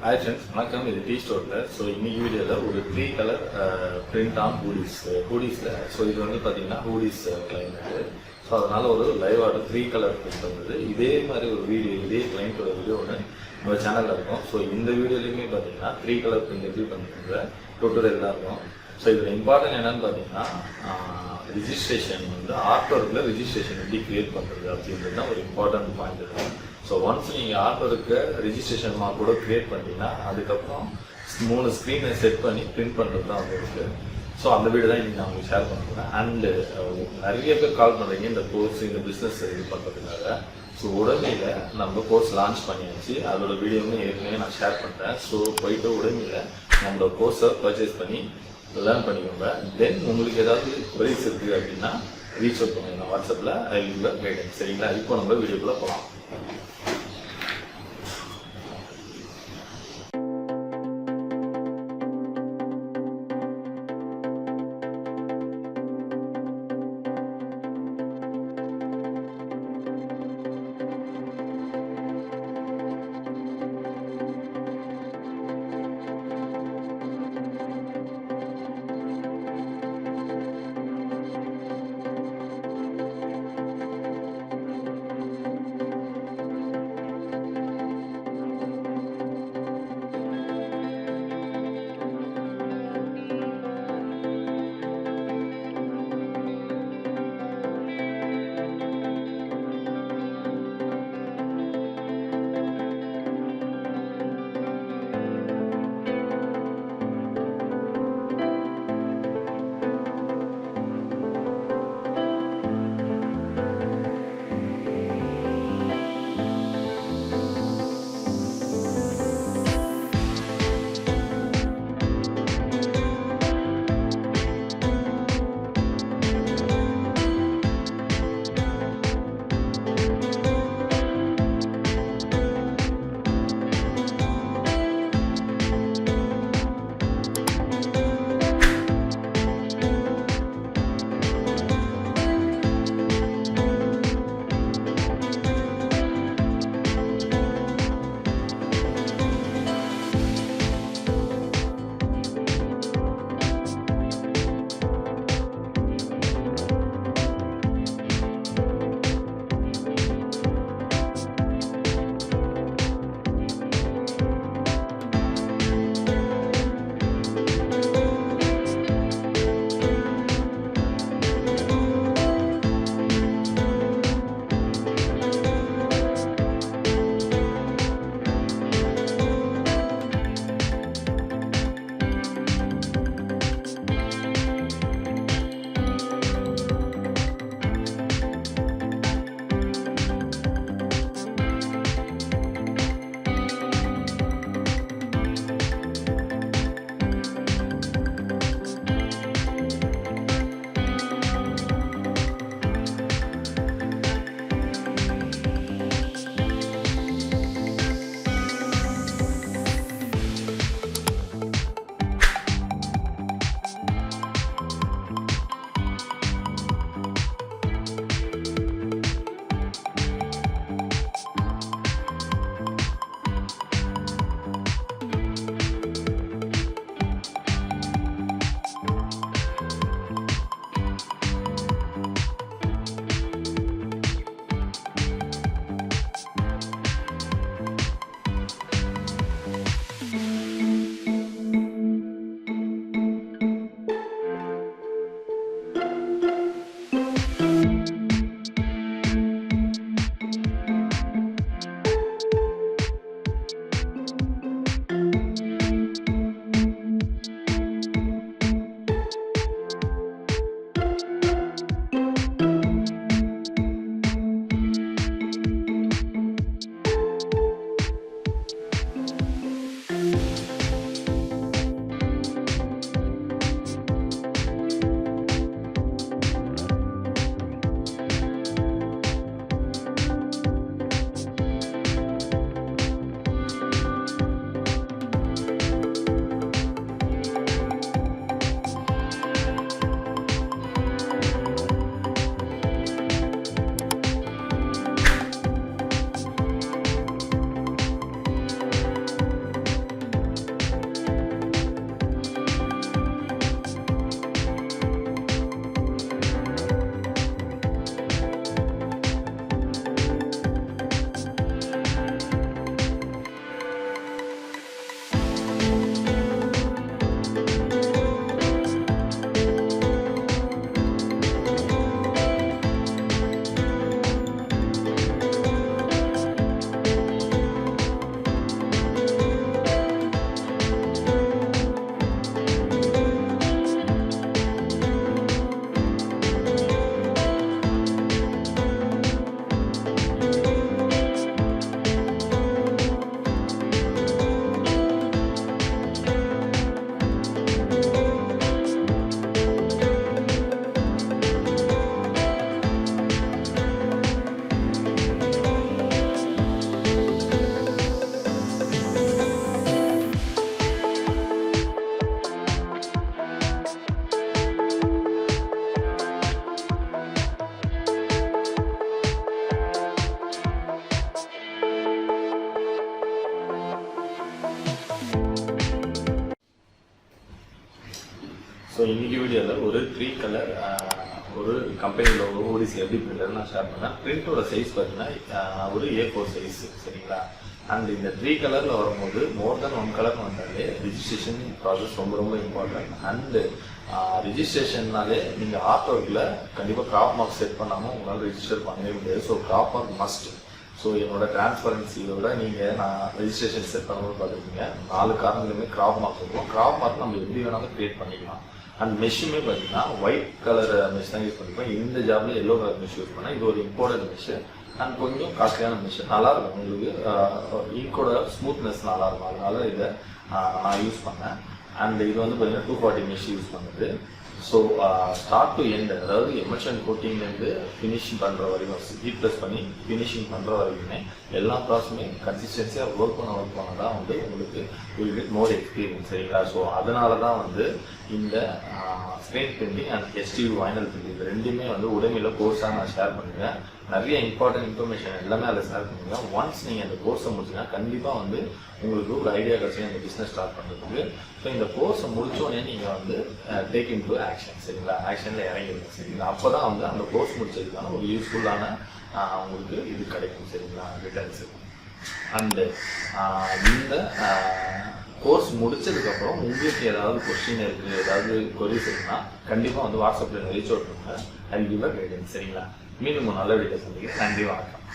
Hi friends, வணக்கம். இது Teeztotaller. So இன்னைக்கு வீடியோவில் ஒரு 3 கலர் பிரிண்ட் ஆன் ஹூடிஸில் ஸோ இது வந்து பார்த்தீங்கன்னா ஹூடிஸ் கிளைண்ட்டு. ஸோ அதனால் ஒரு லைவ் ஆர்டர் 3 கலர் பிரிண்ட் வந்தது. இதே மாதிரி ஒரு வீடியோ, இதே கிளைண்ட்டோட வீடியோ ஒன்று நம்ம சேனலில் இருக்கும். ஸோ இந்த வீடியோலையுமே பார்த்தீங்கன்னா 3 கலர் பிரிண்ட் எப்படி பண்ணுற டியூட்டோரியல் இருக்கும். ஸோ இதில் இம்பார்ட்டன்ட் என்னென்னு பார்த்தீங்கன்னா ரிஜிஸ்ட்ரேஷன் வந்து ஆர்ட் ஒர்க்கில் ரிஜிஸ்ட்ரேஷன் எப்படி கிரியேட் பண்ணுறது அப்படின்றது தான் ஒரு இம்பார்ட்டன்ட் பாயிண்ட் இருக்கும். ஸோ ஒன்ஸ் நீங்கள் ஆர்ட் ஒர்க்கு ரிஜிஸ்ட்ரேஷன் மார்க் கூட க்ரியேட் பண்ணிட்டீங்கன்னா அதுக்கப்புறம் 3 ஸ்க்ரீனை செட் பண்ணி பிரிண்ட் பண்ணுறது தான் உங்களுக்கு. ஸோ அந்த வீடு தான் இன்றைக்கி நான் உங்களுக்கு ஷேர் பண்ணுறேன். அண்டு நிறைய பேர் கால் பண்ணுறீங்க இந்த கோர்ஸ், இந்த பிஸ்னஸ் இது பண்ணுறதுக்காக. ஸோ உடனேல நம்ம கோர்ஸ் லான்ச் பண்ணியாச்சு. அதோட வீடியோவும் ஏற்கனவே நான் ஷேர் பண்ணுறேன். ஸோ போயிட்டு உடனேல நம்மளோட கோர்ஸை பர்ச்சேஸ் பண்ணி லேர்ன் பண்ணிக்கோங்க. தென் உங்களுக்கு ஏதாவது குறைஸ் இருக்குது அப்படின்னா ரீச் அவுட் பண்ணுங்க வாட்ஸ்அப்பில். I will guidance. சரிங்களா? இப்போ நம்ம வீடியோக்குள்ளே போகலாம். ஸோ இன்னைக்கு வீடியோவில் ஒரு 3 கலர் ஒரு கம்பெனியில் ஒரு ஹூடிஸ் எப்படி பிரிண்டர் நான் ஷேர் பண்ணேன். பிரிண்டோட சைஸ் பார்த்தீங்கன்னா ஒரு A4 சைஸ் சரிங்களா. அண்ட் இந்த 3 கலரில் வரும்போது மோர் தென் 1 கலர் வந்தாலே ரிஜிஸ்ட்ரேஷன் ப்ராசஸ் ரொம்ப ரொம்ப இம்பார்ட்டன்ட். அண்டு ரிஜிஸ்ட்ரேஷன்னாலே நீங்கள் ஆர்ட் ஒர்க்கில் கண்டிப்பாக கிராப் மார்க் செட் பண்ணாமல் உங்களால் ரிஜிஸ்டர் பண்ணவே முடியாது. So crop mark must. So என்னோட டிரான்ஸ்பரன்சியோட நீங்கள் நான் ரெஜிஸ்ட்ரேஷன் செட் பண்ணும்போது பார்த்துருக்கீங்க 4 காரணங்களுமே கிராப் மார்க் இருக்கும். கிராப் மார்க் நம்ம எப்படி வேணாலும் கிரியேட் பண்ணிக்கலாம். அண்ட் மெஷ்ஷுமே பார்த்தீங்கன்னா ஒயிட் கலர் மெஷ் தான் யூஸ் பண்ணிப்போம். இந்த ஜாப்ல எல்லோ கலர் மெஷ் யூஸ் பண்ணால் இது ஒரு இம்போர்ட்டட் மெஷ் அண்ட் கொஞ்சம் காஸ்ட்லியான மெஷ். நல்லாயிருக்கும் உங்களுக்கு இங்கோட ஸ்மூத்னஸ் நல்லாயிருக்கும். அதனால இதை நான் யூஸ் பண்ணேன். அண்ட் இது வந்து பார்த்தீங்கன்னா 240 மெஷ் யூஸ் பண்ணுது. ஸோ ஸ்டார்ட் டு எண்ட், அதாவது எமல்ஷன் கோட்டிங்லேருந்து ஃபினிஷிங் பண்ணுற வரைக்கும் ஹீட் ப்ளஸ் பண்ணி ஃபினிஷிங் பண்ணுற வரைக்குமே எல்லா ப்ராசஸுமே கன்சிஸ்டன்சியாக ஒர்க் பண்ண தான் வந்து உங்களுக்கு வில் கெட் மோர் எக்ஸ்பீரியன்ஸ் சரிங்களா. ஸோ அதனால தான் வந்து இந்த screen printing and STV vinyl printing இது ரெண்டுமே வந்து உடமையில் கோர்ஸாக நான் ஷேர் பண்ணுவேன். நிறைய இம்பார்ட்டன்ட் இன்ஃபர்மேஷன் எல்லாமே அதில் ஷேர் பண்ணுவேன். ஒன்ஸ் நீங்கள் அந்த கோர்ஸை முடிச்சுன்னா கண்டிப்பாக வந்து உங்களுக்கு ஒரு ஐடியா கிடச்சி அந்த பிஸ்னஸ் ஸ்டார்ட் பண்ணுறதுக்கு. ஸோ இந்த கோர்ஸை முடித்தோடனே நீங்கள் வந்து டேக் இன் டு ஆக்ஷன் சரிங்களா. ஆக்ஷனில் இறங்கிடுங்க சரிங்களா. அப்போ தான் வந்து அந்த கோர்ஸ் முடிச்சதுக்கான ஒரு யூஸ்ஃபுல்லான உங்களுக்கு இது கிடைக்கும் சரிங்களா, ரிட்டர்ன்ஸு. அண்டு இந்த கோர்ஸ் முடிச்சதுக்கப்புறம் உங்களுக்கு ஏதாவது கொஸ்டின் இருக்குது, ஏதாவது கொரிஸ் இருக்குன்னா கண்டிப்பாக வந்து வாட்ஸ்அப்பில் ரீச் அவுட் பண்ணுங்க. ஐ கிவ் அ கைடன்ஸ் சரிங்களா. மீண்டும் நல்ல வீடியோ சந்திக்கிறேன். நன்றி, வணக்கம்.